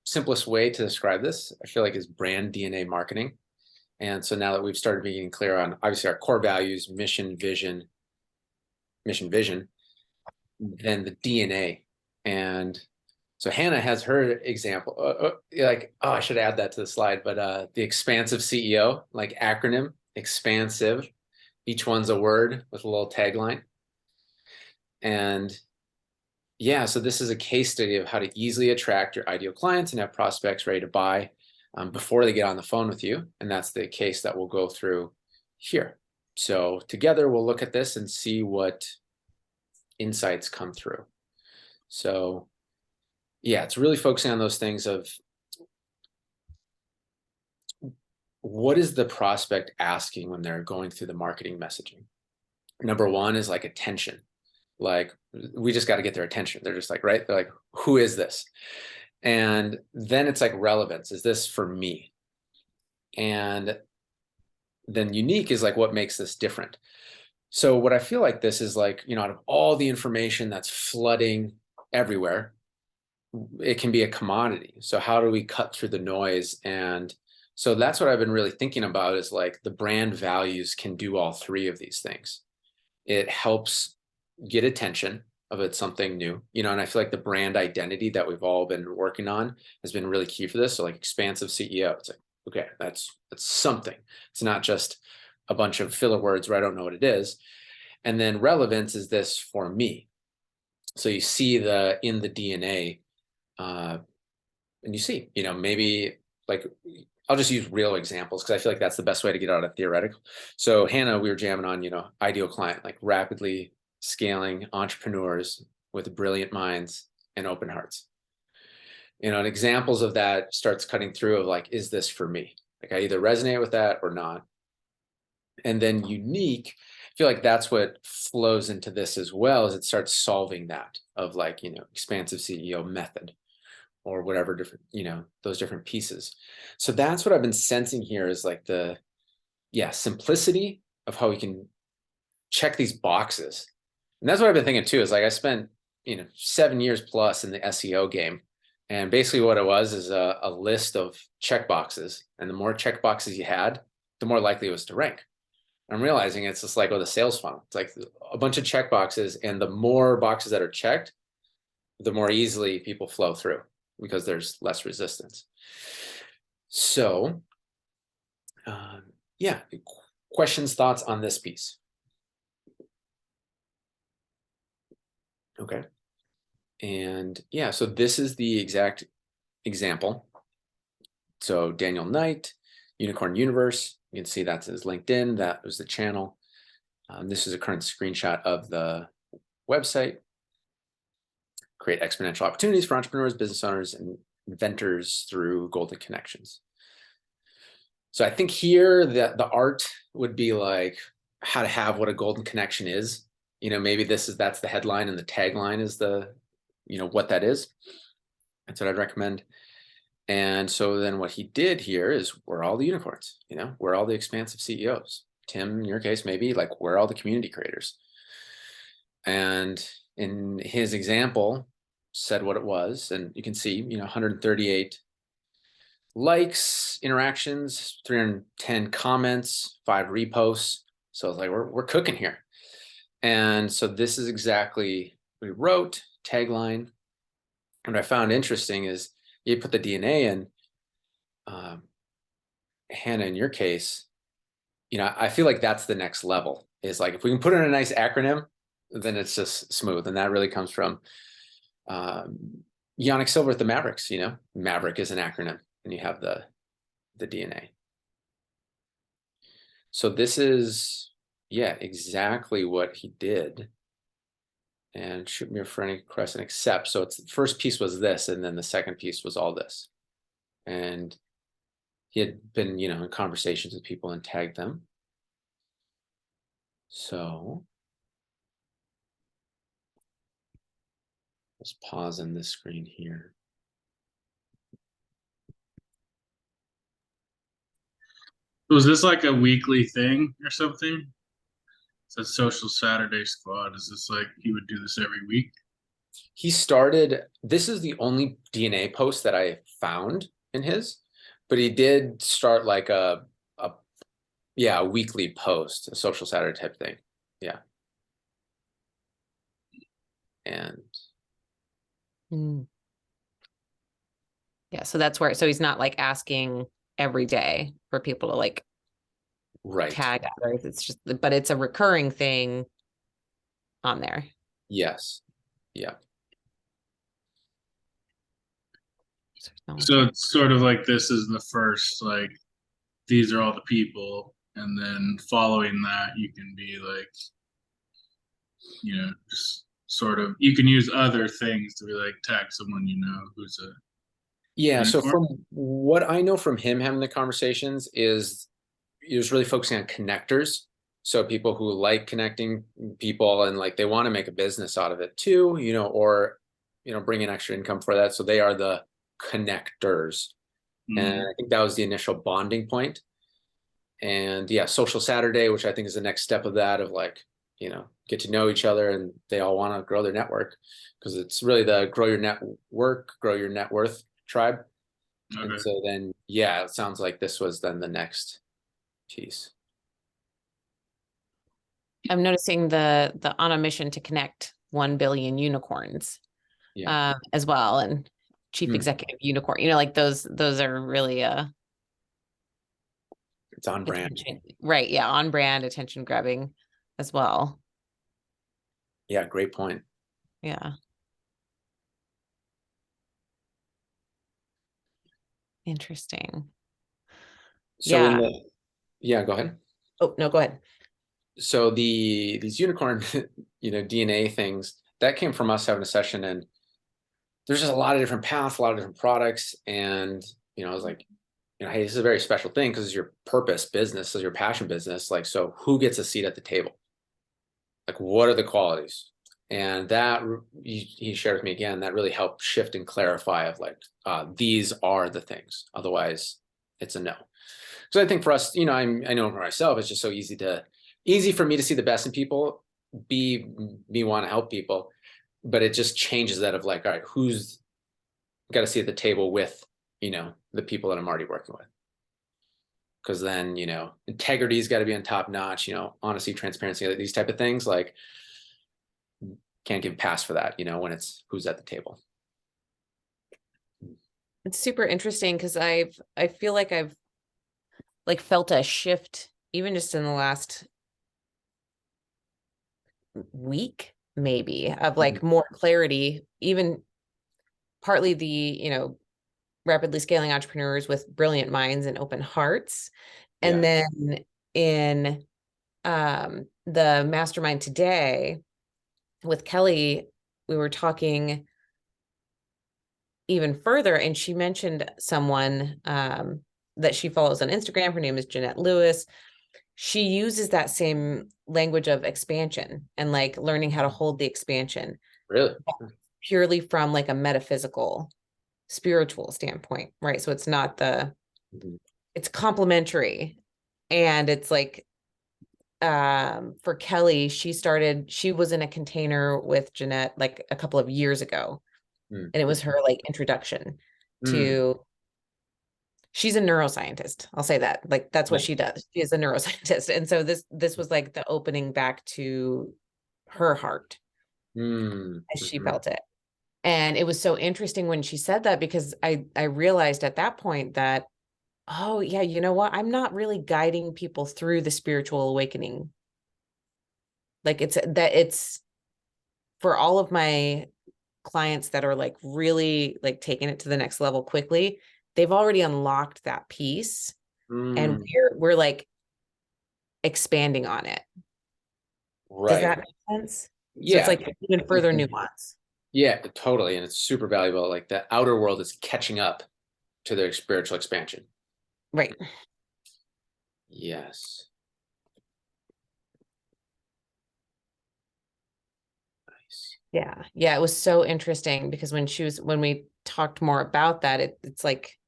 simplest way to describe this, I feel like, is brand DNA marketing. And so now that we've started being clear on obviously our core values, mission, vision, then the DNA. And so Hannah has her example, like, oh, I should add that to the slide, but the expansive CEO, like acronym, expansive. Each one's a word with a little tagline. And yeah, so this is a case study of how to easily attract your ideal clients and have prospects ready to buy before they get on the phone with you. And that's the case that we'll go through here. So together we'll look at this and see what insights come through. So yeah, it's really focusing on those things of what is the prospect asking when they're going through the marketing messaging. Number one is like attention. Like, we just got to get their attention. They're just like, right? They're like, who is this? And then it's like relevance. Is this for me? And then unique is like, what makes this different? So what I feel like this is like, out of all the information that's flooding everywhere, it can be a commodity. So how do we cut through the noise? And so that's what I've been really thinking about, is like the brand values can do all three of these things. It helps get attention of it's something new, and I feel like the brand identity that we've all been working on has been really key for this. So like expansive CEO, it's like, okay, that's something. It's not just a bunch of filler words where I don't know what it is. And then relevance is this for me. So you see in the DNA, and you see, maybe like, I'll just use real examples because I feel like that's the best way to get out of theoretical. So Hannah, we were jamming on, ideal client, like rapidly scaling entrepreneurs with brilliant minds and open hearts. And examples of that starts cutting through of like, is this for me? Like, I either resonate with that or not. And then unique, I feel like that's what flows into this as well, as it starts solving that of like, expansive CEO method or whatever different, those different pieces. So that's what I've been sensing here, is like the simplicity of how we can check these boxes. And that's what I've been thinking too, is like, I spent 7 years plus in the SEO game, and basically what it was is a list of check boxes, and the more check boxes you had, the more likely it was to rank. I'm realizing it's just like with a sales funnel. It's like a bunch of check boxes, and the more boxes that are checked, the more easily people flow through because there's less resistance. So yeah, questions, thoughts on this piece? Okay. And yeah, so this is the exact example. So Daniel Knight, Unicorn Universe, you can see that's his LinkedIn, that was the channel. This is a current screenshot of the website. Create exponential opportunities for entrepreneurs, business owners, and inventors through golden connections. So I think here the art would be like how to have what a golden connection is. Maybe that's the headline, and the tagline is the, what that is. That's what I'd recommend. And so then what he did here is, we're all the unicorns, we're all the expansive CEOs. Tim, in your case, maybe like, we're all the community creators. And in his example, said what it was. And you can see, 138 likes, interactions, 310 comments, 5 reposts. So it's like, we're cooking here. And so this is exactly what we wrote, tagline. And what I found interesting is, you put the DNA in, Hannah, in your case, I feel like that's the next level, is like, if we can put in a nice acronym, then it's just smooth. And that really comes from Yannick Silver at the Mavericks. Maverick is an acronym, and you have the DNA. So this is, exactly what he did. And shoot me a friend request and accept. So it's, the first piece was this, and then the second piece was all this. And he had been, in conversations with people and tagged them. So let's pause on this screen here. Was this like a weekly thing or something? It's a social Saturday squad. Is this like he would do this every week? He started, this is the only DNA post that I found in his, but he did start like a yeah, a weekly post, a social Saturday type thing. Yeah. And Mm. Yeah, so that's where, so he's not like asking every day for people to like right. tag others. It's just, but it's a recurring thing on there. Yes. Yeah. So it's sort of like this is the first, like, these are all the people. And then following that, you can be like, just sort of, you can use other things to be like, tag someone who's a Yeah. So unicorn. from what I know from him having the conversations is he was really focusing on connectors. So people who like connecting people and like they want to make a business out of it too, or bring in extra income for that. So they are the connectors. And I think that was the initial bonding point. And yeah, social Saturday, which I think is the next step of that, of like, get to know each other, and they all want to grow their network, because it's really the grow your network, grow your net worth tribe. Okay. And so then, yeah, it sounds like this was then the next piece. I'm noticing the on a mission to connect 1 billion unicorns, Yeah. as well, and chief executive unicorn. Like those are really It's on brand. attention, right? Yeah, on brand, attention grabbing as well. Yeah, great point. Yeah. Interesting. So Yeah. Go ahead. Oh, no, go ahead. So these unicorn, DNA things that came from us having a session, and there's just a lot of different paths, a lot of different products, and I was like, hey, this is a very special thing because it's your purpose business, it's your passion business. Like, so who gets a seat at the table? Like, what are the qualities? And that he shared with me again, that really helped shift and clarify of like, these are the things. Otherwise, it's a no. So I think for us, I know for myself, it's just so easy for me to see the best in people, me want to help people, but it just changes that of like, all right, who's got to see at the table with, the people that I'm already working with. Because then, integrity's got to be on top notch, honesty, transparency, these type of things, like can't give a pass for that, when it's who's at the table. It's super interesting because I feel like I've like felt a shift even just in the last week, maybe, of like more clarity, even partly the, rapidly scaling entrepreneurs with brilliant minds and open hearts. And Yeah. then in the mastermind today with Kelly, we were talking even further, and she mentioned someone that she follows on Instagram. Her name is Jeanette Lewis. She uses that same language of expansion and like learning how to hold the expansion Really? purely from like a metaphysical, spiritual standpoint, right? So it's not it's complementary. And it's like, for Kelly, she was in a container with Jeanette like a couple of years ago. And it was her like introduction to, she's a neuroscientist. I'll say that. Like that's what she does. She is a neuroscientist. And so this was like the opening back to her heart as she felt it. And it was so interesting when she said that, because I realized at that point that, oh yeah, you know what? I'm not really guiding people through the spiritual awakening. Like it's for all of my clients that are like really like taking it to the next level quickly, they've already unlocked that piece, and we're like expanding on it. Right. Does that make sense? Yeah. So it's like even further nuance. Yeah, totally. And it's super valuable. Like the outer world is catching up to their spiritual expansion. Right. Yes. Nice. Yeah. Yeah. It was so interesting because when we talked more about that, it's like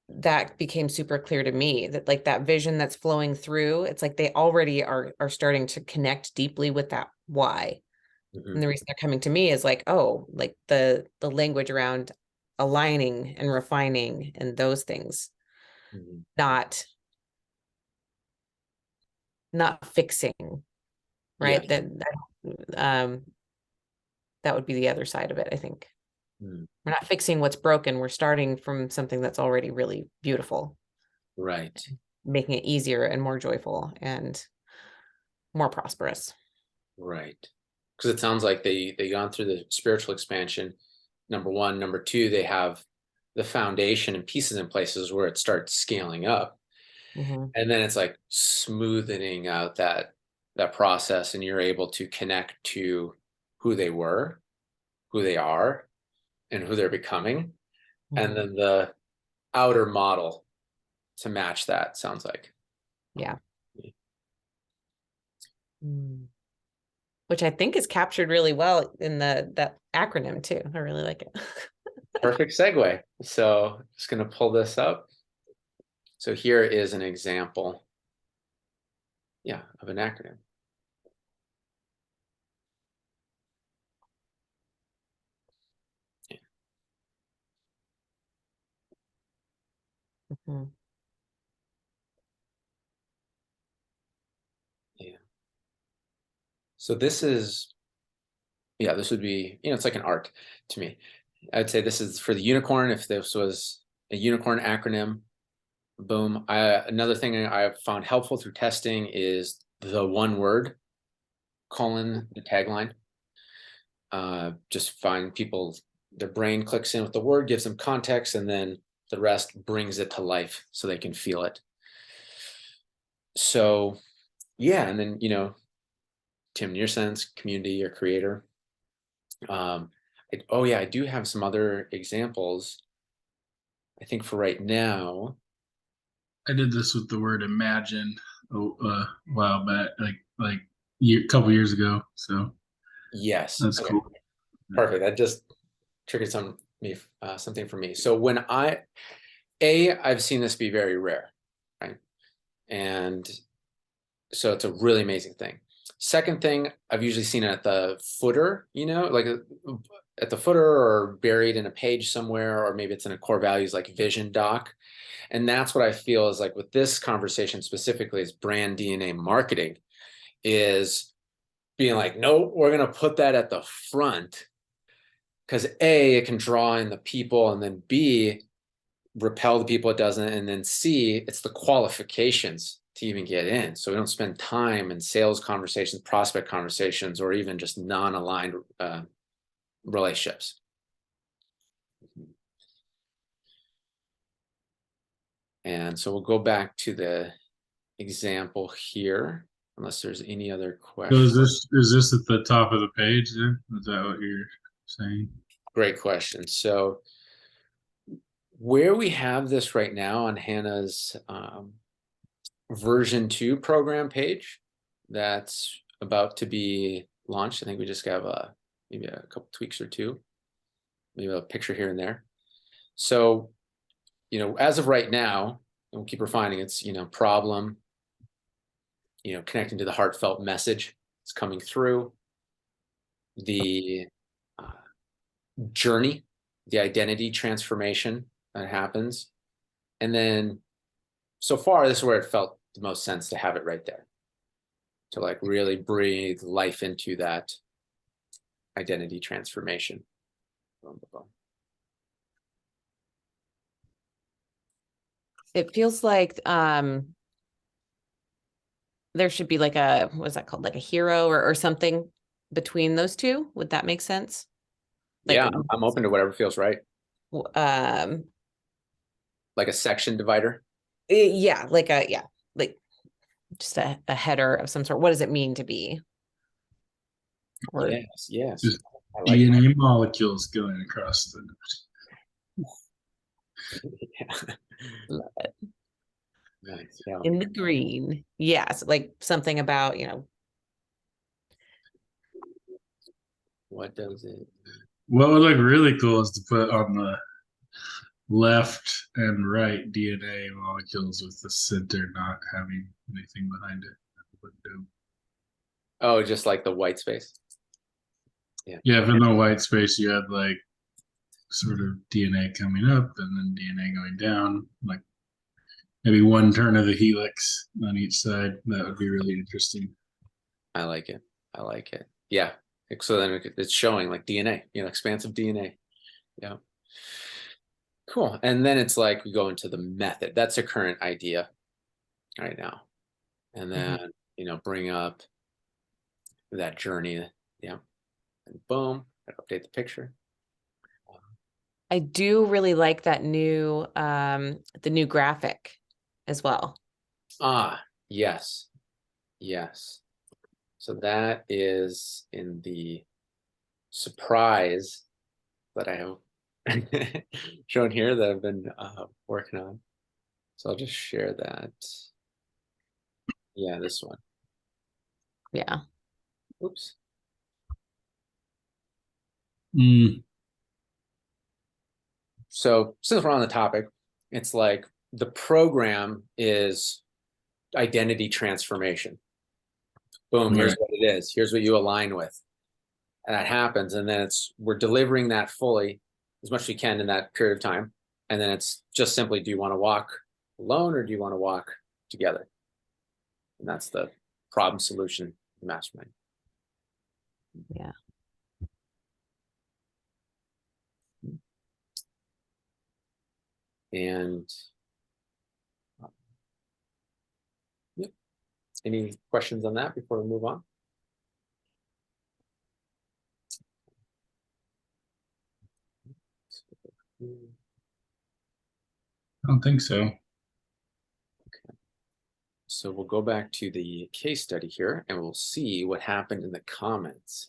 that became super clear to me that like that vision that's flowing through, it's like they already are starting to connect deeply with that why. And the reason they're coming to me is like, oh, like the language around aligning and refining and those things, not fixing, Yeah. right? Um that would be the other side of it, I think. We're not fixing what's broken. We're starting from something that's already really beautiful, Right. making it easier and more joyful and more prosperous. Right. Because it sounds like they gone through the spiritual expansion. Number one, number two, they have the foundation and pieces in places where it starts scaling up, and then it's like smoothing out that process, and you're able to connect to who they were, who they are, and who they're becoming, and then the outer model to match that. Sounds like. Yeah. Which I think is captured really well in that acronym too. I really like it. Perfect segue. So just going to pull this up. So here is an example, yeah, of an acronym. Yeah. So this is, yeah, this would be, it's like an art to me. I'd say this is for the unicorn. If this was a unicorn acronym, boom. Another thing I've found helpful through testing is the one word, colon, the tagline. Just find people, their brain clicks in with the word, gives them context, and then the rest brings it to life so they can feel it. So yeah, and then, Tim, in your sense, community or creator. Oh yeah, I do have some other examples. I think for right now. I did this with the word imagine a while back, like a couple years ago. So Yes. that's Okay. cool. Perfect. That just triggered something for me. So when I've seen this be very rare, right? And so it's a really amazing thing. Second thing, I've usually seen it at the footer, like at the footer or buried in a page somewhere, or maybe it's in a core values like vision doc. And that's what I feel is like with this conversation specifically is brand DNA marketing is being like, no, we're going to put that at the front because A, it can draw in the people, and then B, repel the people it doesn't, and then C, it's the qualifications to even get in. So we don't spend time in sales conversations, prospect conversations, or even just non-aligned relationships. And so we'll go back to the example here, unless there's any other So questions. is this at the top of the page then? Is that what you're saying? Great question. So where we have this right now on Hannah's version 2 program page that's about to be launched. I think we just have maybe a couple tweaks or two, maybe a picture here and there. So, as of right now, and we'll keep refining, it's, problem, connecting to the heartfelt message that's coming through, the uh, journey, the identity transformation that happens. And then so far, this is where it felt the most sense to have it right there, to like really breathe life into that identity transformation. It feels like there should be like what's that called? Like a hero or something between those two. Would that make sense? Like Yeah, I'm open to whatever feels right. um Like a section divider. yeah, like like just a header of some sort. What does it mean to be? Or Yes. Just I like DNA molecules going across the. that. love it. Nice. Yeah. In the green. Yes, like something about, What does it? What would look really cool is to put on the left and right DNA molecules with the center not having anything behind it. That would do. Oh, just like the white space. Yeah, if in the white space you had like sort of DNA coming up and then DNA going down, like maybe one turn of the helix on each side. That would be really interesting. I like it. I like it. Yeah. So then it's showing like DNA, expansive DNA. Yeah. Cool. And then it's like we go into the method. That's a current idea right now. And Mhm. then, bring up that journey. Yeah. And boom, update the picture. I do really like that new the new graphic as well. Ah, yes. Yes. So that is in the surprise that I have shown here that I've been working on. So I'll just share that. Yeah, this one. Yeah. Oops. Mm, So since we're on the topic, it's like the program is identity transformation. Boom, here's right. what it is. Here's what you align with. And that happens. And then we're delivering that fully as much as we can in that period of time. And then it's just simply, do you want to walk alone or do you want to walk together? And that's the problem solution mastermind. Yeah. And yep. Any questions on that before we move on? I don't think so. So we'll go back to the case study here and we'll see what happened in the comments.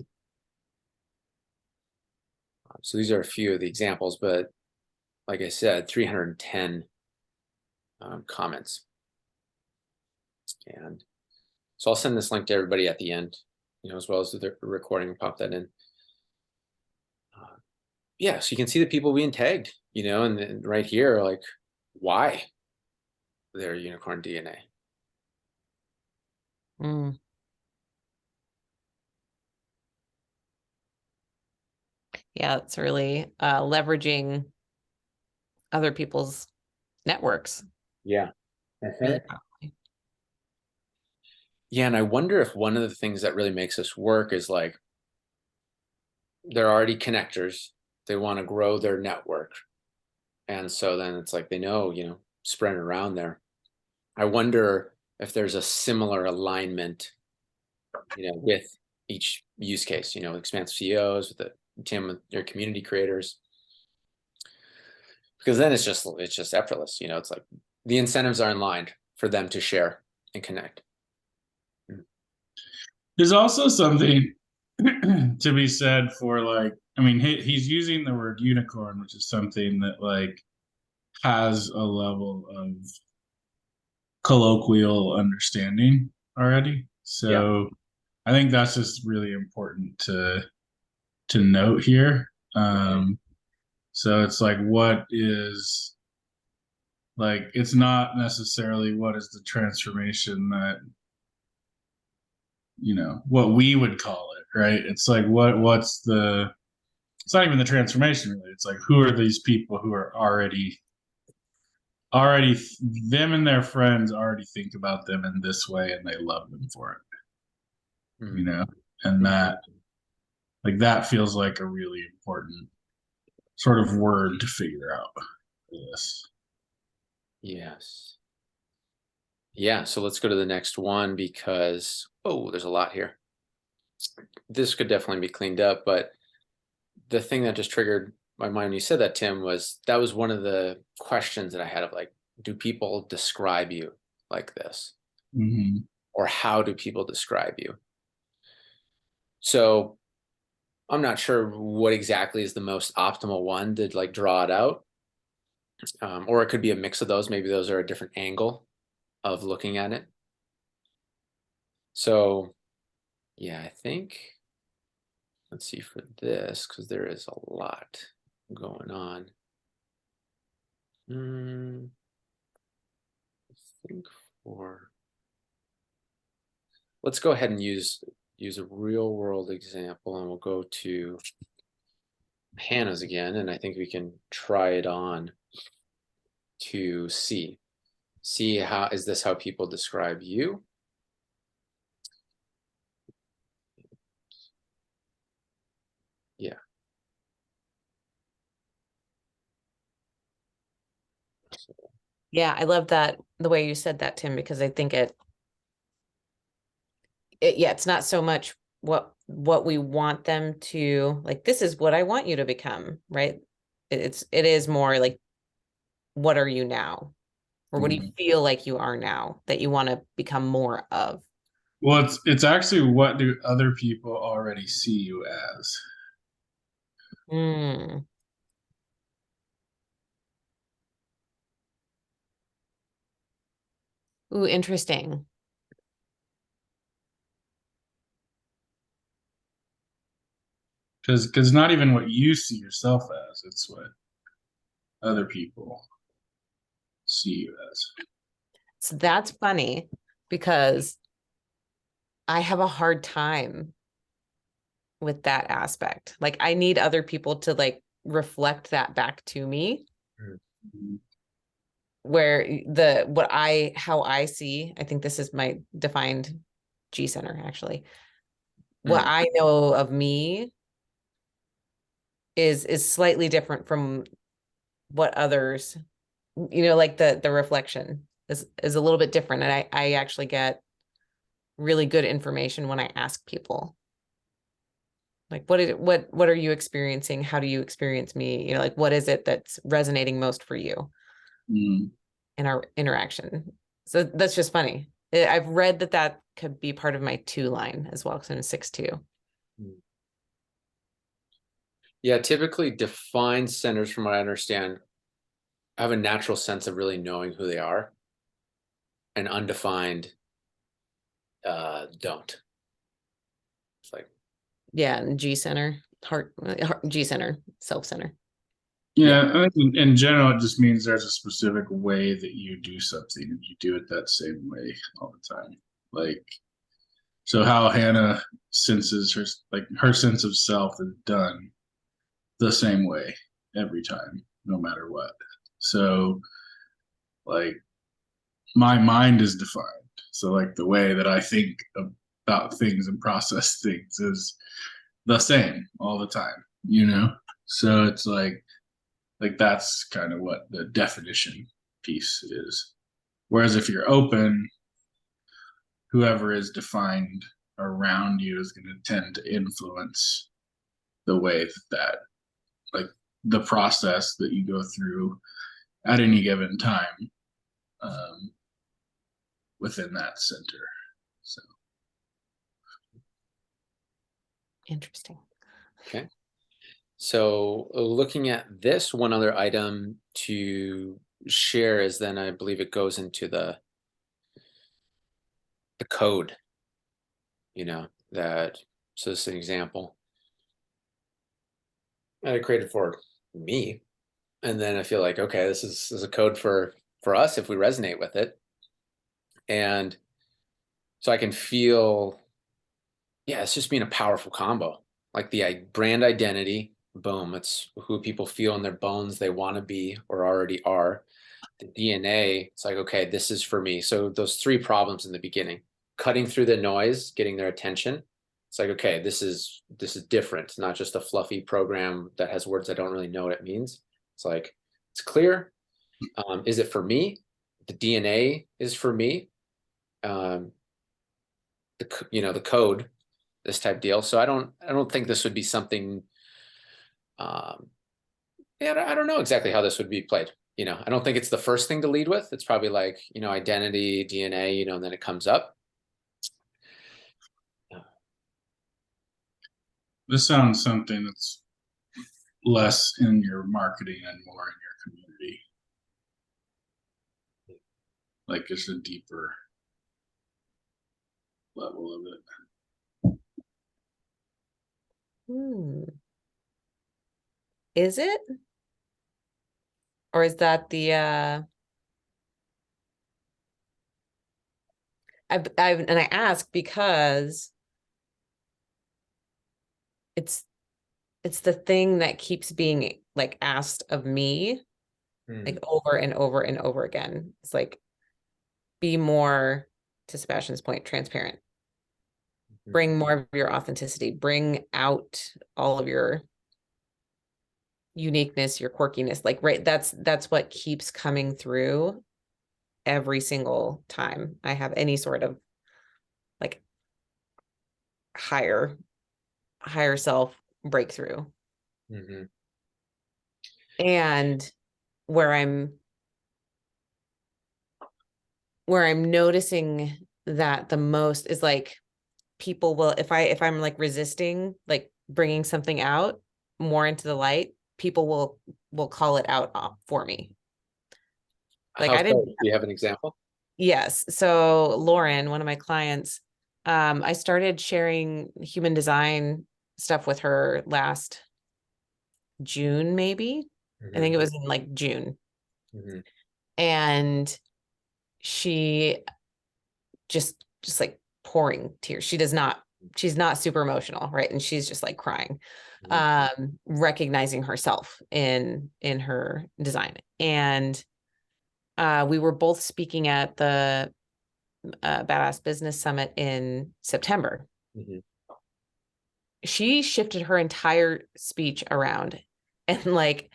So these are a few of the examples, but like I said, 310 comments. And so I'll send this link to everybody at the end, as well as the recording, pop that in. Yeah, so you can see the people being tagged, and then right here, like why they're unicorn DNA. Mm. Yeah, it's really leveraging other people's networks Yeah. really powerfully. Yeah, and I wonder if one of the things that really makes this work is like they're already connectors. They want to grow their network. And so then it's like they know, spreading around there. I wonder if there's a similar alignment, with each use case, expansive CEOs, with the Tim, with your community creators, because then it's just effortless. It's like the incentives are in line for them to share and connect. There's also something to be said for like, I mean, he's using the word unicorn, which is something that like has a level of colloquial understanding already. Yeah. So I think that's just really important to note here. Right. So it's like, what is like? It's not necessarily what is the transformation that what we would call it, right? It's like what's the it's not even the transformation really. It's like who are these people who are already them and their friends already think about them in this way and they love them for it, Mm. and Mhm. that feels like a really important sort of word to figure out for this. Yes. Yeah. So let's go to the next one because, there's a lot here. This could definitely be cleaned up, but the thing that just triggered my mind when you said that, Tim, was that was one of the questions that I had of like, do people describe you like this? Mm-hmm. Or how do people describe you? So I'm not sure what exactly is the most optimal one to like draw it out. Or it could be a mix of those. Maybe those are a different angle of looking at it. So yeah, I think, let's see for this, because there is a lot going on. I think let's go ahead and use use a real world example, and we'll go to Hannah's again, and I think we can try it on to see how, is this how people describe you? Yeah. Yeah, I love that, the way you said that, Tim, because I think yeah, it's not so much what we want them to, like, this is what I want you to become, right? It is more like, what are you now? Or what do you Mhm. feel like you are now that you want to become more of? Well, it's actually, what do other people already see you as? Mm. Ooh, interesting. Because not even what you see yourself as, it's what other people see you as. So that's funny because I have a hard time with that aspect. Like, I need other people to like reflect that back to me, Mhm. where the what I how I see, I think this is my defined G center actually. What Mm. I know of me is slightly different from what others, like the reflection is a little bit different. And I actually get really good information when I ask people, like, what are you experiencing? How do you experience me? Like, what is it that's resonating most for you Mm. in our interaction? So that's just funny. I've read that could be part of my 2 line as well, because I'm a 6-2. Mm. Yeah, typically defined centers, from what I understand, have a natural sense of really knowing who they are, and undefined don't. It's like, Yeah, and G center, G center, self center. yeah. Yeah, I think in general, it just means there's a specific way that you do something, and you do it that same way all the time. Like, so how Hannah senses her sense of self is done the same way every time, no matter what. So, like, my mind is defined. So, like, the way that I think about things and process things is the same all the time, you know? So it's like that's kind of what the definition piece is. Whereas if you're open, whoever is defined around you is going to tend to influence the way that, like, the process that you go through at any given time, um, within that center. So, Interesting. Okay. So looking at this, one other item to share is, then I believe it goes into the code, that, so this is an example that I created for me. And then I feel like, okay, this is a code for us if we resonate with it. And so I can feel, yeah, it's just being a powerful combo. Like the brand identity, boom, it's who people feel in their bones they want to be or already are. The DNA, it's like, okay, this is for me. So those 3 problems in the beginning, cutting through the noise, getting their attention. It's like, okay, this is different. It's not just a fluffy program that has words I don't really know what it means. It's like, it's clear. Is it for me? The DNA is for me. Um, the code, this type deal. So I don't think this would be something. Um, yeah, I don't know exactly how this would be played. I don't think it's the first thing to lead with. It's probably like, identity, DNA, and then it comes up. this sounds something that's less in your marketing and more in your community. Like, it's a deeper level of it. Hmm. Is it? Or is that the and I ask because it's the thing that keeps being like asked of me, like over and over and over again. It's like, be more, to Sebastian's point, transparent. Bring more of your authenticity, bring out all of your uniqueness, your quirkiness. Like, right, that's what keeps coming through every single time I have any sort of like higher self breakthrough. And where I'm noticing that the most is like, people will, if I'm like resisting like bringing something out more into the light, people will call it out for me. Like, How I so? didn't. Do you have an example? Yes. So Lauren, one of my clients, I started sharing human design stuff with her last June, maybe. I think it was in like June. And she just like pouring tears. She's not super emotional, right? And she's just like crying, recognizing herself in her design. And we were both speaking at the Badass Business Summit in September. She shifted her entire speech around, and like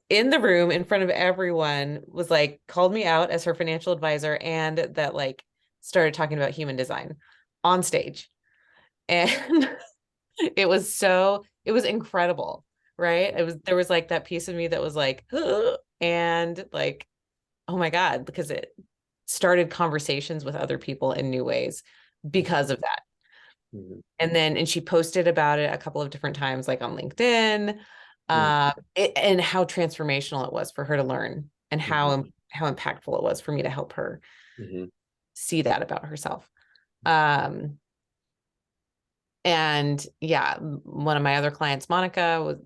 in the room in front of everyone was like, called me out as her financial advisor, and that like started talking about human design on stage. And it was incredible, right? There was like that piece of me that was like, ugh, and like, oh my God, because it started conversations with other people in new ways because of that. And she posted about it a couple of different times, like on LinkedIn, and how transformational it was for her to learn, and how impactful it was for me to help her see that about herself. And yeah, one of my other clients, Monica, was,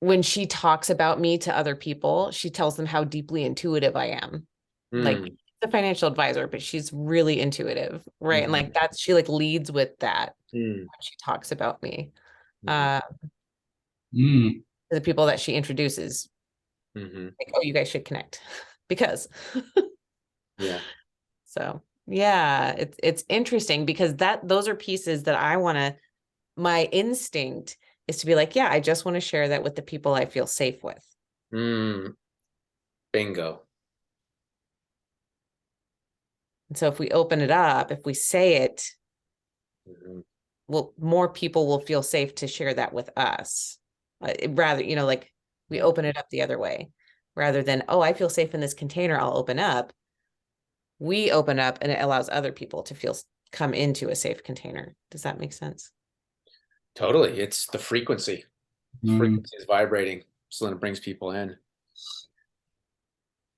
when she talks about me to other people, she tells them how deeply intuitive I am. Like, the financial advisor, but she's really intuitive, right? And like she like leads with that when she talks about me. The people that she introduces, like, oh, you guys should connect because. Yeah. So yeah, it's interesting because those are pieces that I want to, my instinct is to be like, yeah, I just want to share that with the people I feel safe with. Bingo. And so if we open it up, if we say it, well, more people will feel safe to share that with us. Rather, like, we open it up the other way, rather than, oh, I feel safe in this container, I'll open up. We open up and it allows other people to come into a safe container. Does that make sense? Totally. It's the frequency. Frequency is vibrating, so then it brings people in.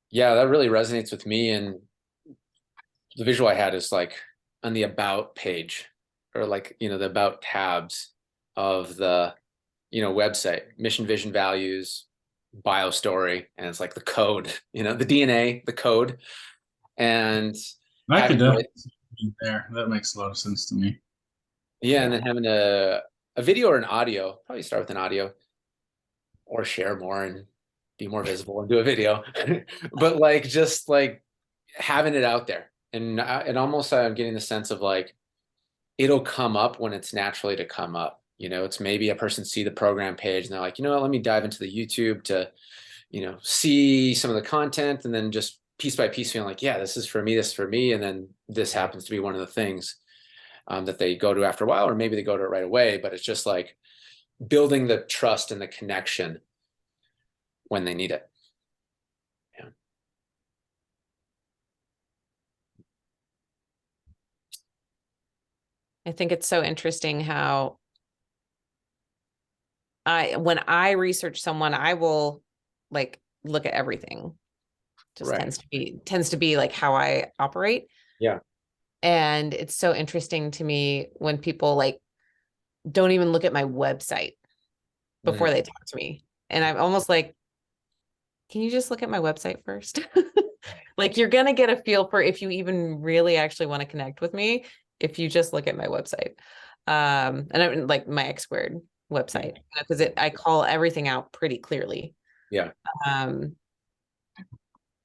Yeah, that really resonates with me. And the visual I had is like on the about page, or like, the about tabs of the, website, mission, vision, values, bio story. And it's like the code, the DNA, the code. And I could having definitely be there. That makes a lot of sense to me. yeah, and then having a video or an audio, probably start with an audio, or share more and be more visible and do a video. But like, just like having it out there, and almost I'm getting the sense of like, it'll come up when it's naturally to come up. It's maybe a person see the program page and they're like, let me dive into the YouTube to, see some of the content, and then just piece by piece feeling like, yeah, this is for me, this is for me. And then this happens to be one of the things that they go to after a while, or maybe they go to it right away. But it's just like building the trust and the connection when they need it. Yeah. I think it's so interesting how when I research someone, I will like look at everything. Just Right. tends to be like how I operate. Yeah. And it's so interesting to me when people like don't even look at my website before they talk to me. And I'm almost like, can you just look at my website first? Like, you're going to get a feel for if you even really actually want to connect with me if you just look at my website. And I like my X Squared website, because I call everything out pretty clearly. Yeah. And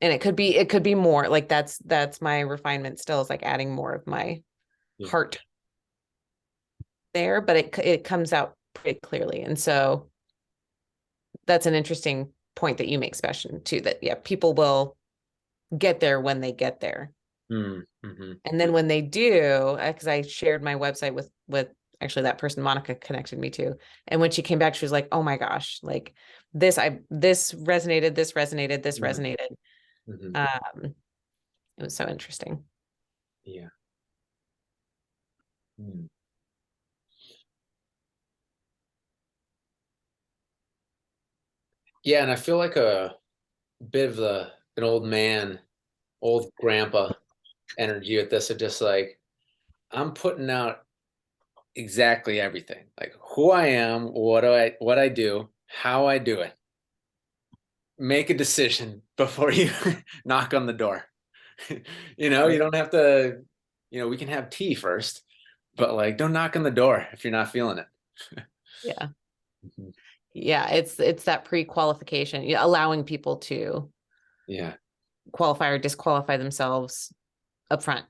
it could be more like that's my refinement still, is like adding more of my heart there, but it comes out pretty clearly. And so that's an interesting point that you make, Sebastian, too, that people will get there when they get there. Mm-hmm. And then when they do, because I shared my website with actually that person Monica connected me to, and when she came back, she was like, oh my gosh, like this resonated, this resonated. Mm-hmm. It was so interesting. Yeah. Mm. Yeah, and I feel like a bit of an old man, old grandpa energy with this, of just like, I'm putting out exactly everything, like who I am, what I do, how I do it. Make a decision before you knock on the door. You don't have to, we can have tea first, but like, don't knock on the door if you're not feeling it. Yeah. Mhm. Yeah. It's that pre-qualification, allowing people to Yeah, qualify or disqualify themselves up front.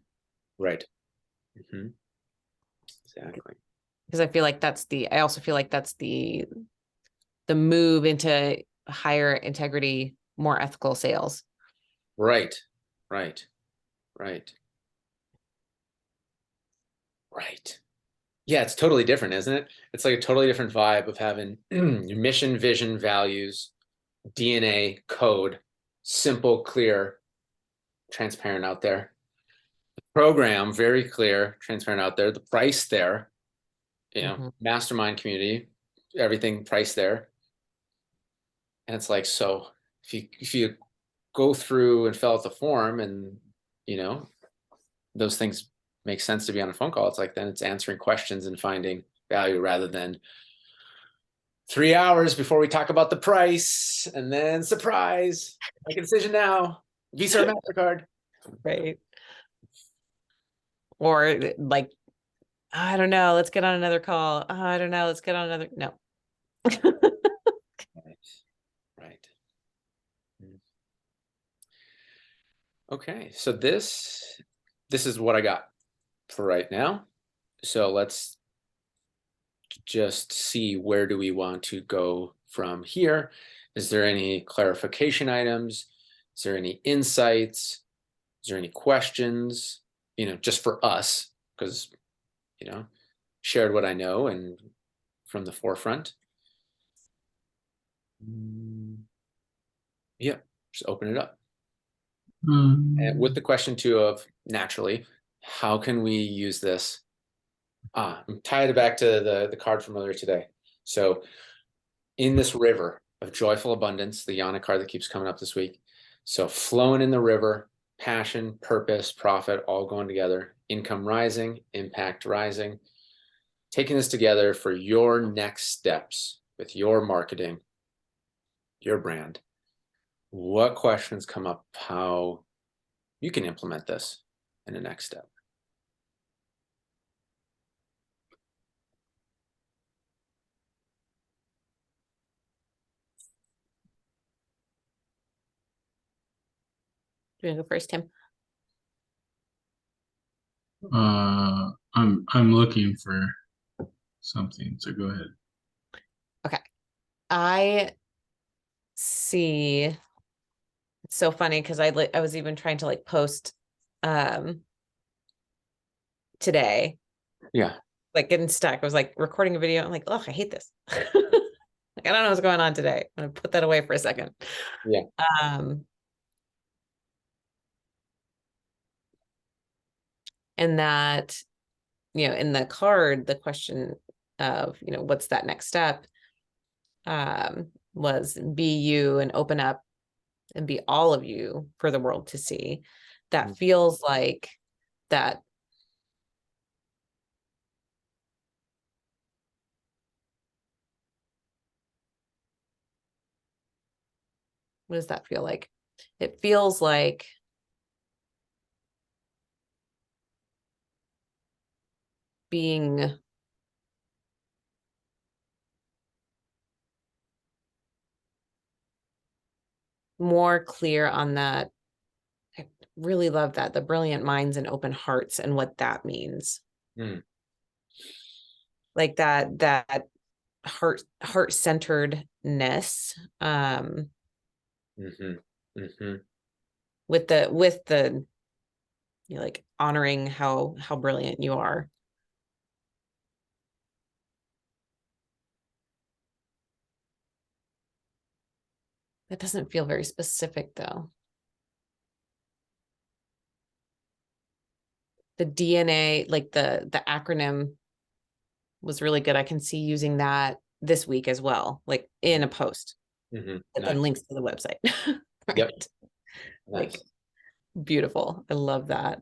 right. Hmm. Exactly. Because I also feel like that's the move into higher integrity, more ethical sales. Right, right, right, right. Yeah, it's totally different, isn't it? It's like a totally different vibe of having your mission, vision, values, DNA, code, simple, clear, transparent out there. The program, very clear, transparent out there. The price there, Mhm. mastermind community, everything priced there. And it's like, so if you go through and fill out the form and, you know, those things make sense to be on a phone call, it's like, then it's answering questions and finding value rather than 3 hours before we talk about the price and then surprise, make a decision now, Visa or MasterCard. Right. Or like, I don't know, let's get on another call. Oh, I don't know, let's get on another. No. Right. Right. Mm. Okay. So this is what I got for right now. So let's just see, where do we want to go from here? Is there any clarification items? Is there any insights? Is there any questions? Just for us, because, shared what I know and from the forefront. Yeah, just open it up. And with the question too of, naturally, how can we use this? I'm tied back to the card from earlier today. So in this river of joyful abundance, the Yana card that keeps coming up this week. So flowing in the river, passion, purpose, profit, all going together, income rising, impact rising, taking this together for your next steps with your marketing, your brand. What questions come up how you can implement this in the next step? Do you want to go first, Tim? I'm looking for something, so go ahead. Okay. I see. It's so funny because I was even trying to like post today, Yeah. like getting stuck. I was like recording a video. I'm like, oh, I hate this. Like, I don't know what's going on today. I'm gonna put that away for a second. Yeah. Um, and that, in the card, the question of, what's that next step, was be you and open up and be all of you for the world to see. That feels like that. What does that feel like? It feels like being more clear on that. I really love that, the brilliant minds and open hearts, and what that means. Mm. Like that heart-centeredness, Mm-hmm. Mm-hmm. with the like honoring how brilliant you are. That doesn't feel very specific though. The DNA, like the acronym was really good. I can see using that this week as well, like in a post Mm-hmm. that then Nice. links to the website. Yep. Right. Nice. Like beautiful. I love that.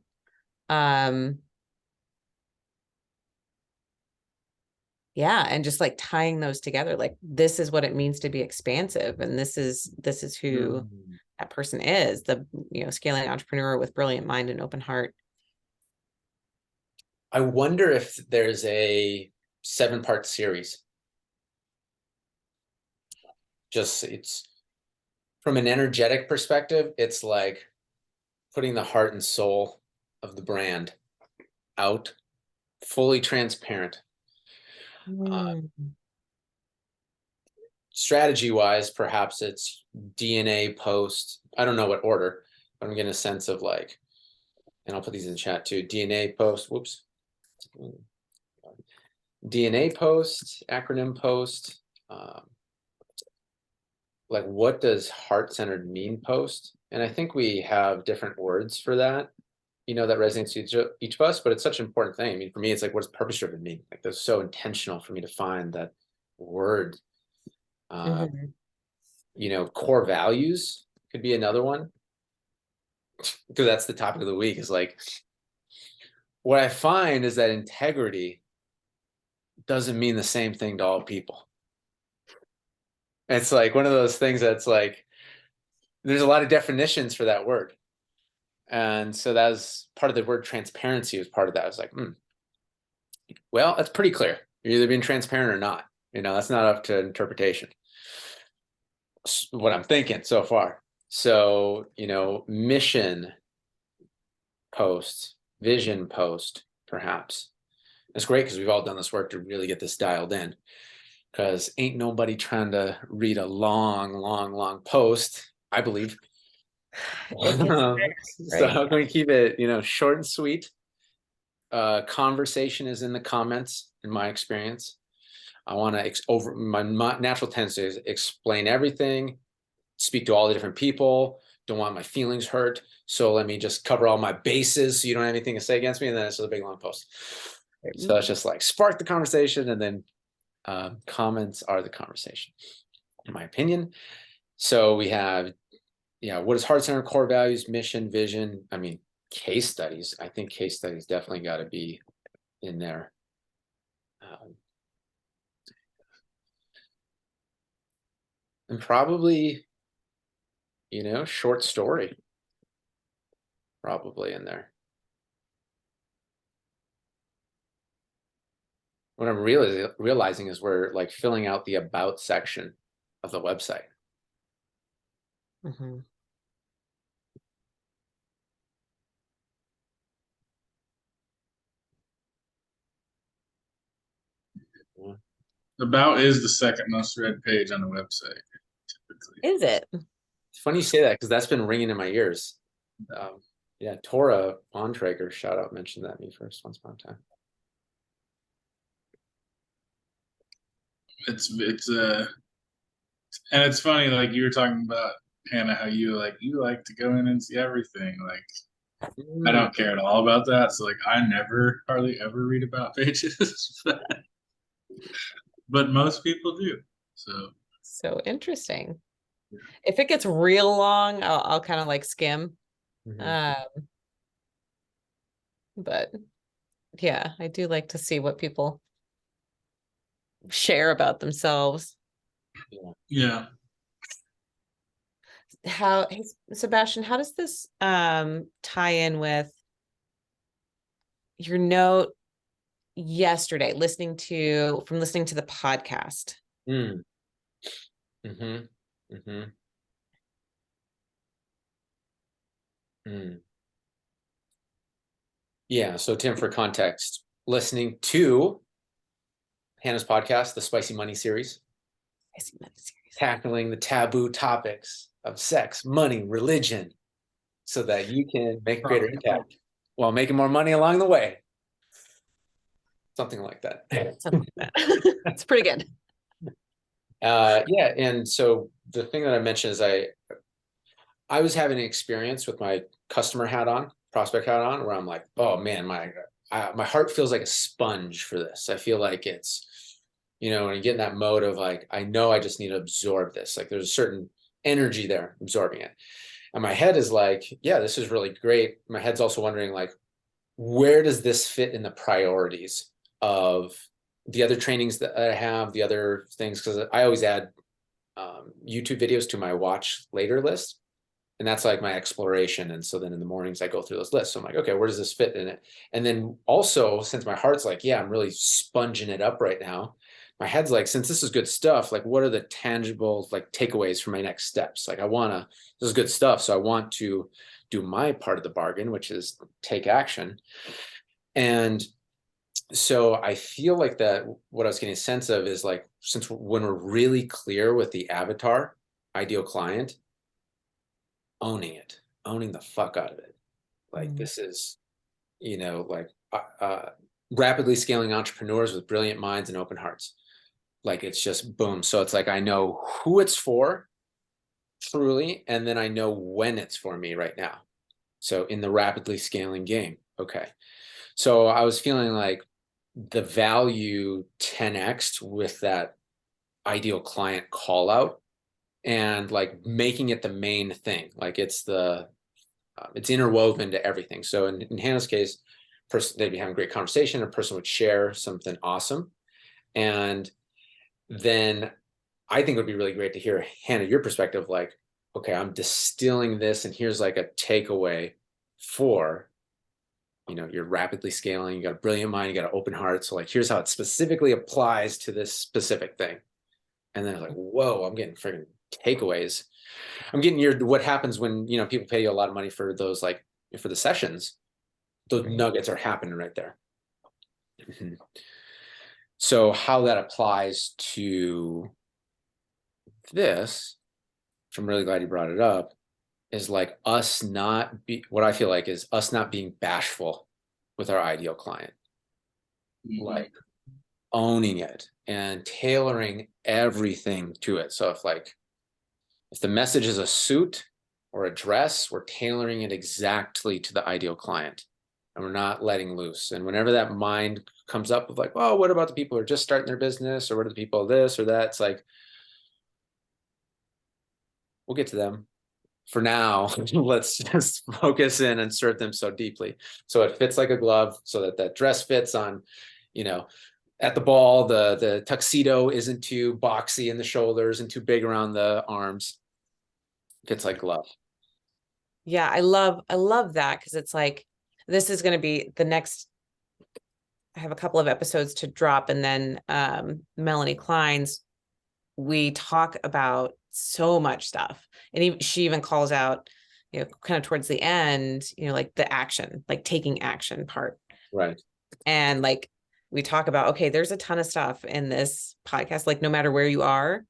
Um, yeah, and just like tying those together, like this is what it means to be expansive, and this is who Mm. that person is, the scaling entrepreneur with brilliant mind and open heart. I wonder if there's a 7-part series. Just it's from an energetic perspective, it's like putting the heart and soul of the brand out, fully transparent. Mm. Strategy wise, perhaps it's DNA post. I don't know what order, but I'm getting a sense of like, and I'll put these in the chat too. DNA post, whoops. DNA post, acronym post. Like what does heart-centered mean post? And I think we have different words for that, that resonates to each of us, but it's such an important thing. I mean, for me, it's like, what does purpose-driven mean? Like that's so intentional for me to find that word. Mhm. Core values could be another one, because that's the topic of the week, is like, what I find is that integrity doesn't mean the same thing to all people. It's like one of those things that's like, there's a lot of definitions for that word. And so that was part of the word transparency was part of that. I was like, well, that's pretty clear. You're either being transparent or not. That's not up to interpretation. What I'm thinking so far. So, mission post, vision post, perhaps. It's great because we've all done this work to really get this dialed in. Because ain't nobody trying to read a long, long, long post, I believe. It gets So right. how can we keep it, short and sweet? Conversation is in the comments, in my experience. I want to over my natural tendency is explain everything, speak to all the different people, don't want my feelings hurt. So let me just cover all my bases so you don't have anything to say against me. And then it's just a big long post. So it's just like spark the conversation, and then comments are the conversation, in my opinion. So we have, what is heart-centered core values, mission, vision? I mean, case studies. I think case studies definitely got to be in there. And probably, short story, probably in there. What I'm realizing is we're like filling out the about section of the website. Mhm. Yeah. About is the second most read page on the website, typically. Is it? It's funny you say that because that's been ringing in my ears. Yeah, Tora Bontrager, shout out, mentioned that to me first once upon a time. It's and it's funny, like you were talking about, Hannah, how you like to go in and see everything. Like I don't care at all about that. So like I never hardly ever read about pages. But most people do. So interesting. If it gets real long, I'll kind of like skim. Mhm. Um, but yeah, I do like to see what people share about themselves. Yeah. How, Sebastian, how does this tie in with your note yesterday, listening to the podcast? Mm. Mm-hmm. Mm-hmm. Mm. Yeah. So Tim, for context, listening to Hannah's podcast, the Spicy Money series, I see that series. tackling the taboo topics of sex, money, religion, so that you can make a greater impact while making more money along the way. Something like that. Something like that. It's pretty good. Yeah. And so the thing that I mentioned is I was having an experience with my customer hat on, prospect hat on, where I'm like, oh man, my heart feels like a sponge for this. I feel like it's, when you get in that mode of like, I know I just need to absorb this. Like there's a certain energy there absorbing it. And my head is like, yeah, this is really great. My head's also wondering like, where does this fit in the priorities of the other trainings that I have, the other things? Because I always add YouTube videos to my watch later list. And that's like my exploration. And so then in the mornings I go through those lists. So I'm like, okay, where does this fit in it? And then also, since my heart's like, yeah, I'm really sponging it up right now, my head's like, since this is good stuff, like what are the tangible like takeaways for my next steps? Like this is good stuff. So I want to do my part of the bargain, which is take action. And so I feel like that what I was getting a sense of is like, since when we're really clear with the avatar, ideal client, owning the fuck out of it. Like this is, like rapidly scaling entrepreneurs with brilliant minds and open hearts. Like it's just boom. So it's like I know who it's for truly, and then I know when it's for me right now. So in the rapidly scaling game. Okay. So I was feeling like the value 10x with that ideal client call out and like making it the main thing. Like it's interwoven to everything. So in Hannah's case, they'd be having a great conversation. A person would share something awesome. And then I think it would be really great to hear, Hannah, your perspective, like, okay, I'm distilling this and here's like a takeaway for, you're rapidly scaling, you got a brilliant mind, you got an open heart. So like, here's how it specifically applies to this specific thing. And then it's like, whoa, I'm getting freaking takeaways. I'm getting what happens when, people pay you a lot of money for those, like for the sessions, those nuggets are happening right there. So how that applies to this, which I'm really glad you brought it up, is like what I feel like is us not being bashful with our ideal client, like owning it and tailoring everything to it. So if the message is a suit or a dress, we're tailoring it exactly to the ideal client and we're not letting loose. And whenever that mind comes up with like, oh, what about the people who are just starting their business, or what are the people this or that? It's like, we'll get to them. For now, let's just focus in and serve them so deeply. So it fits like a glove, so that dress fits on, at the ball, the tuxedo isn't too boxy in the shoulders and too big around the arms. Fits like glove. Yeah, I love that, because it's like, this is going to be the next, I have a couple of episodes to drop, and then Melanie Klein's, we talk about so much stuff. And she even calls out, kind of towards the end, like the action, like taking action part. Right. And like, we talk about, okay, there's a ton of stuff in this podcast, like no matter where you are,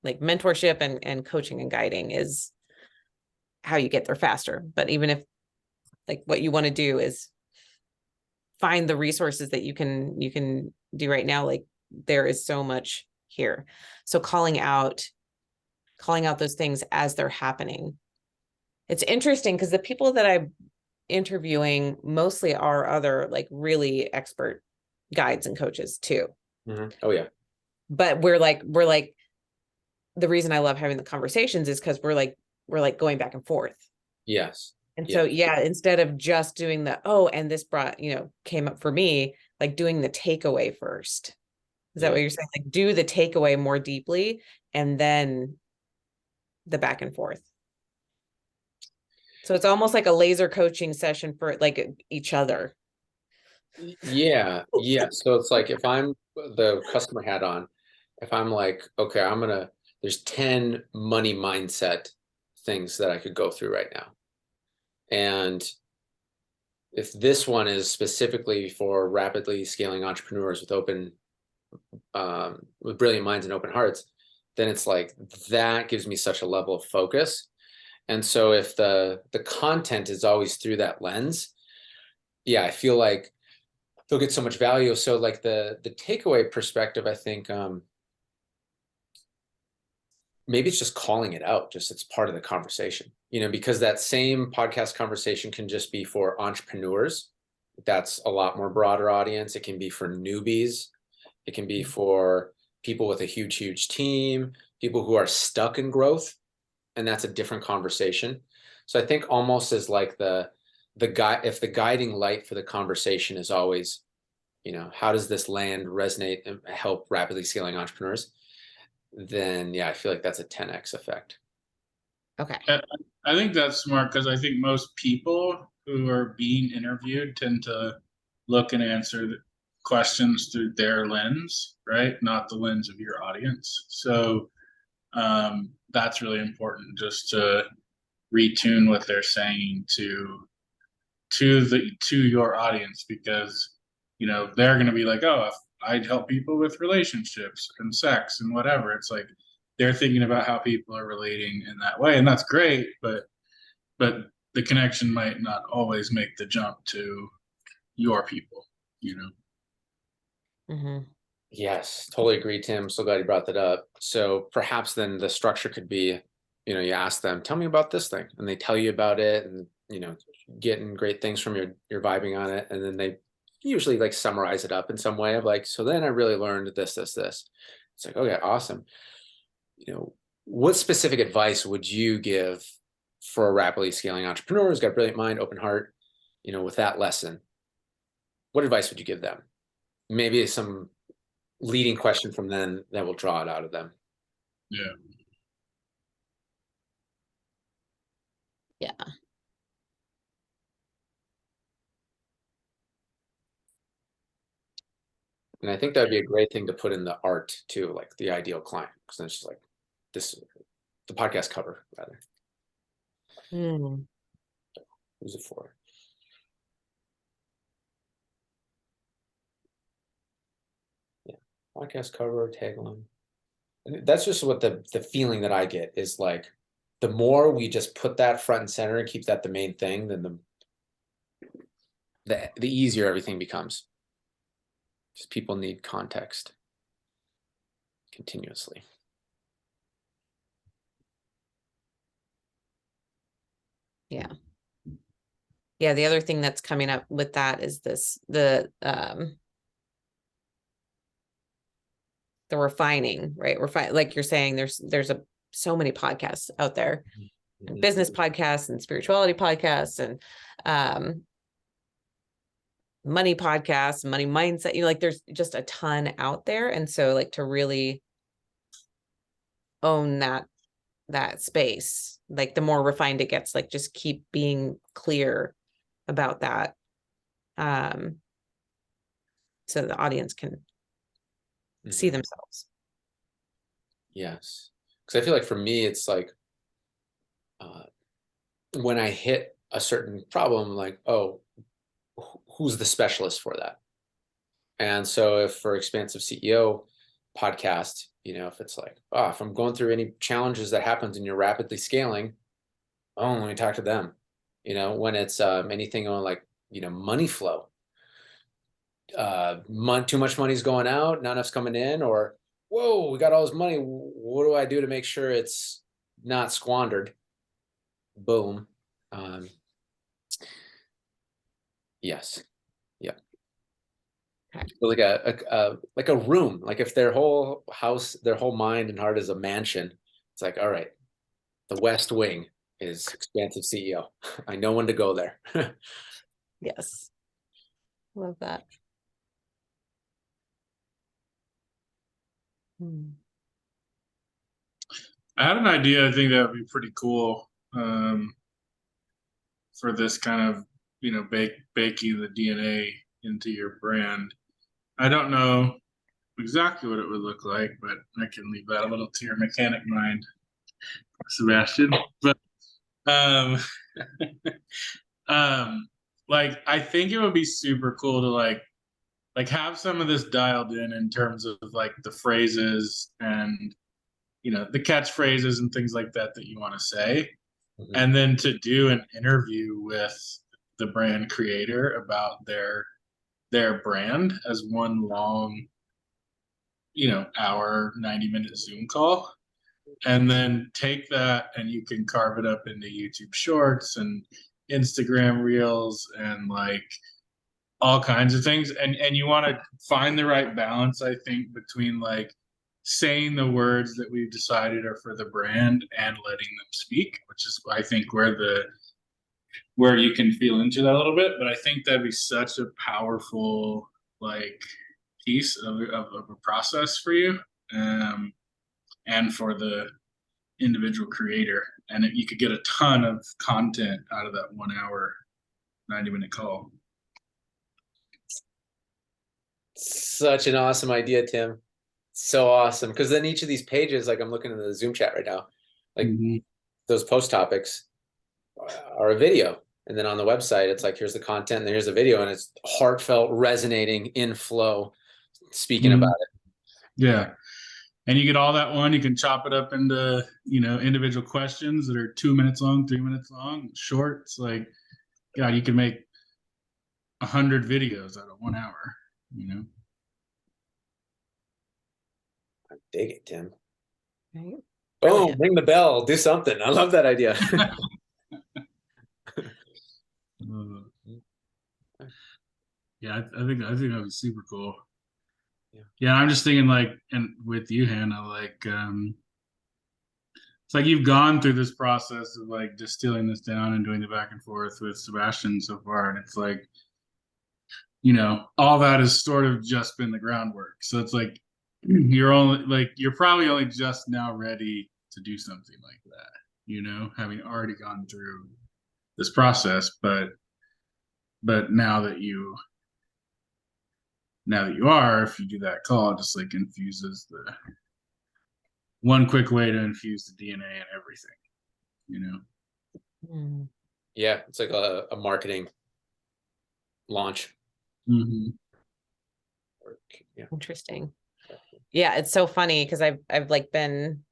like mentorship and coaching and guiding is how you get there faster. But even if like what you want to do is find the resources that you can do right now, like there is so much here. So calling out those things as they're happening. It's interesting because the people that I'm interviewing mostly are other like really expert guides and coaches too. Mm-hmm. Oh yeah. But we're like the reason I love having the conversations is because we're like going back and forth. Yes. And so, yeah, instead of just doing and this came up for me, like doing the takeaway first. Is that what you're saying? Like do the takeaway more deeply and then the back and forth. So it's almost like a laser coaching session for like each other. Yeah. Yeah. So it's like if I'm the customer hat on, if I'm like, okay, there's 10 money mindset things that I could go through right now. And if this one is specifically for rapidly scaling entrepreneurs with brilliant minds and open hearts, then it's like that gives me such a level of focus. And so if the content is always through that lens, yeah, I feel like they'll get so much value. So like the takeaway perspective, I think maybe it's just calling it out, just it's part of the conversation, because that same podcast conversation can just be for entrepreneurs. That's a lot more broader audience. It can be for newbies. It can be for people with a huge team, people who are stuck in growth, and that's a different conversation. So I think almost as like if the guiding light for the conversation is always, how does this land resonate and help rapidly scaling entrepreneurs? Then yeah, I feel like that's a 10x effect. Okay. I think that's smart because I think most people who are being interviewed tend to look and answer the questions through their lens, right? Not the lens of your audience. So that's really important, just to retune what they're saying to your audience, because they're going to be like, oh, if I'd help people with relationships and sex and whatever. It's like they're thinking about how people are relating in that way, and that's great, but the connection might not always make the jump to your people. Mm-hmm. Yes, totally agree, Tim. So glad you brought that up. So perhaps then the structure could be, you ask them, tell me about this thing, and they tell you about it, and getting great things from your vibing on it, and then they usually like summarize it up in some way of like, so then I really learned this. It's like, okay, awesome. What specific advice would you give for a rapidly scaling entrepreneur who's got a brilliant mind, open heart, with that lesson? What advice would you give them? Maybe some leading question from them that will draw it out of them. Yeah. Yeah. And I think that would be a great thing to put in the art too, like the ideal client, because then it's just like the podcast cover rather. Mm. Who's it for? Yeah, podcast cover, tagline. And that's just what the feeling that I get is like, the more we just put that front and center and keep that the main thing, then the easier everything becomes. Just people need context continuously. Yeah. Yeah. The other thing that's coming up with that is the refining, right? Like you're saying, there's so many podcasts out there, and business podcasts and spirituality podcasts and money podcasts, money mindset, like there's just a ton out there. And so like to really own that space, like the more refined it gets, like just keep being clear about that. So the audience can see themselves. Yes. Because I feel like for me, it's like when I hit a certain problem, like, oh, who's the specialist for that? And so if for Expansive CEO podcast, if it's like, oh, if I'm going through any challenges that happens and you're rapidly scaling, oh, let me talk to them. When it's anything on like, money flow, too much money's going out, not enough's coming in, or whoa, we got all this money. What do I do to make sure it's not squandered? Boom. Yes. Yeah. Okay. So like a room, like if their whole house, their whole mind and heart is a mansion, it's like, all right, the West Wing is Expansive CEO. I know when to go there. Yes. Love that. I had an idea. I think that would be pretty cool for this kind of, baking the DNA into your brand. I don't know exactly what it would look like, but I can leave that a little to your mechanic mind, Sebastian. But Like I think it would be super cool to like have some of this dialed in terms of like the phrases and the catchphrases and things like that that you want to say, Mhm. and then to do an interview with the brand creator about their brand as one long hour 90-minute Zoom call, and then take that and you can carve it up into YouTube shorts and Instagram reels and like all kinds of things, and you want to find the right balance, I think, between like saying the words that we've decided are for the brand and letting them speak, which is I think where you can feel into that a little bit. But I think that'd be such a powerful like piece of a process for you, and for the individual creator, and you could get a ton of content out of that 1 hour 90-minute call. Such an awesome idea, Tim. So awesome. Because then each of these pages, like I'm looking at the Zoom chat right now, like Mhm. those post topics are a video. And then on the website, it's like, here's the content, and here's the video, and it's heartfelt, resonating, in flow, speaking about Mhm. it. Yeah. And you get all that one, you can chop it up into, individual questions that are 2 minutes long, 3 minutes long, short. It's like, God, you can make 100 videos out of 1 hour. I dig it, Tim. Right? Boom, Brilliant. ring the bell, do something. I love that idea. Yeah, I think that was super cool. Yeah. Yeah, I'm just thinking like, and with you, Hannah, like, it's like you've gone through this process of like distilling this down and doing the back and forth with Sebastian so far, and it's like, all that has sort of just been the groundwork. So it's like you're probably only just now ready to do something like that, having already gone through this process, but now that you are, if you do that call, it just like infuses the one quick way to infuse the DNA and everything. Mm, Yeah, it's like a marketing launch. Mm-hmm. Yeah. interesting. Yeah, it's so funny because I've like been,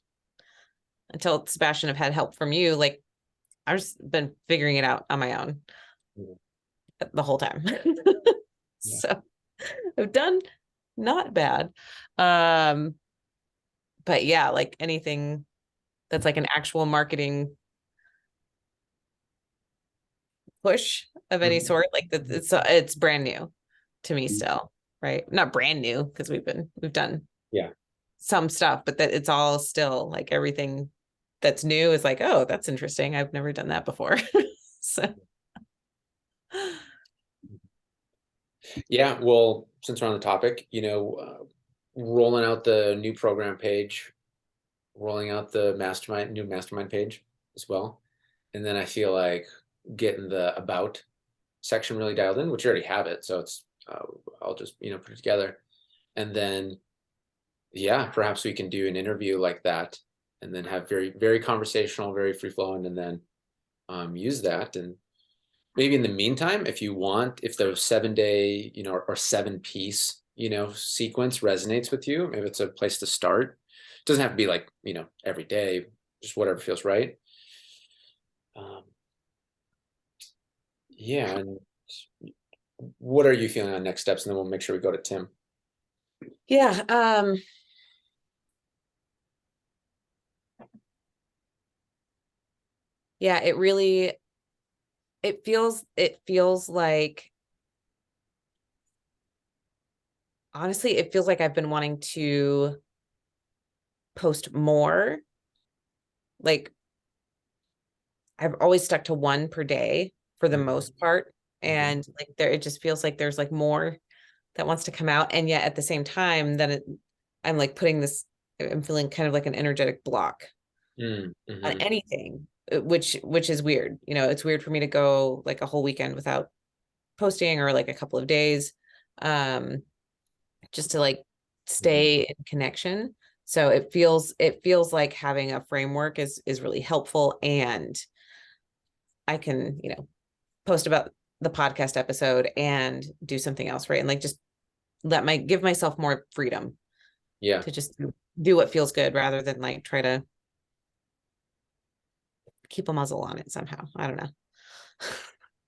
until Sebastian have had help from you, like I've just been figuring it out on my own Mhm. the whole time. Yeah. So I've done not bad. Um, but yeah, like anything that's like an actual marketing push of any Mhm. sort, like that, it's brand new to me still, right? Not brand new because we've done Yeah. some stuff, but that it's all still like everything that's new is like, oh, that's interesting. I've never done that before. So Yeah, well, since we're on the topic, rolling out the new program page, rolling out the new mastermind page as well. And then I feel like getting the about section really dialed in, which you already have it. So it's, I'll just, put it together. And then, yeah, perhaps we can do an interview like that and then have very, very conversational, very free flowing, and then use that. And maybe in the meantime, if you want, if the 7 day, or 7 piece, sequence resonates with you, maybe it's a place to start. It doesn't have to be like, every day, just whatever feels right. Um, yeah. And what are you feeling on next steps? And then we'll make sure we go to Tim. yeah, yeah, it feels like, honestly, it feels like I've been wanting to post more. Like I've always stuck to one per day for the most part. And like it just feels like there's like more that wants to come out. And yet at the same time, I'm like I'm feeling kind of like an energetic block on Mm-hmm. anything, which is weird. It's weird for me to go like a whole weekend without posting, or like a couple of days, just to like stay in connection. So it feels like having a framework is really helpful, and I can, post about the podcast episode and do something else, right? And like just give myself more freedom Yeah. to just do what feels good rather than like try to keep a muzzle on it somehow. I don't know.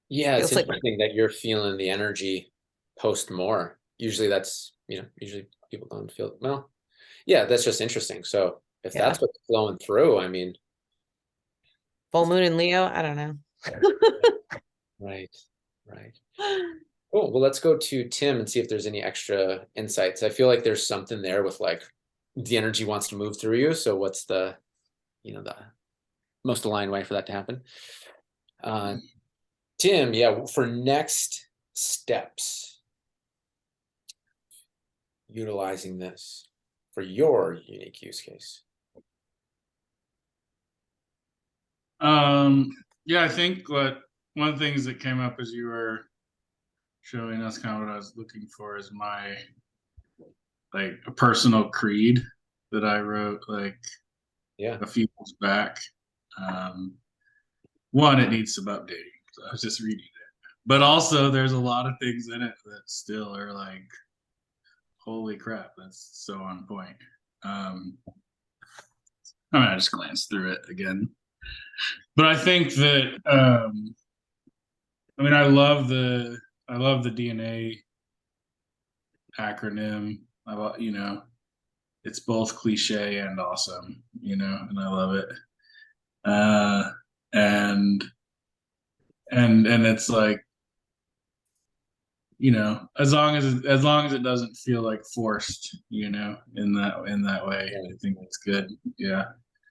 Yeah, it's Feels like interesting that you're feeling the energy post more. Usually that's, usually people don't feel, well, yeah, that's just interesting. So if yeah, that's what's flowing through, I mean, full moon in Leo. I don't know. right, right. Cool. Well, let's go to Tim and see if there's any extra insights. I feel like there's something there with like the energy wants to move through you. So what's the most aligned way for that to happen? Tim, yeah, for next steps, utilizing this for your unique use case. Yeah, I think one of the things that came up as you were showing us kind of what I was looking for is my like a personal creed that I wrote like Yeah. a few years back. One, it needs some updating. So I was just reading it, but also there's a lot of things in it that still are like, holy crap, that's so on point. I just glanced through it again, but I think that I love the DNA acronym. It's both cliche and awesome, and I love it. Uh, and and it's like, as long as it doesn't feel like forced, in that way, Yeah. I think that's good. Yeah.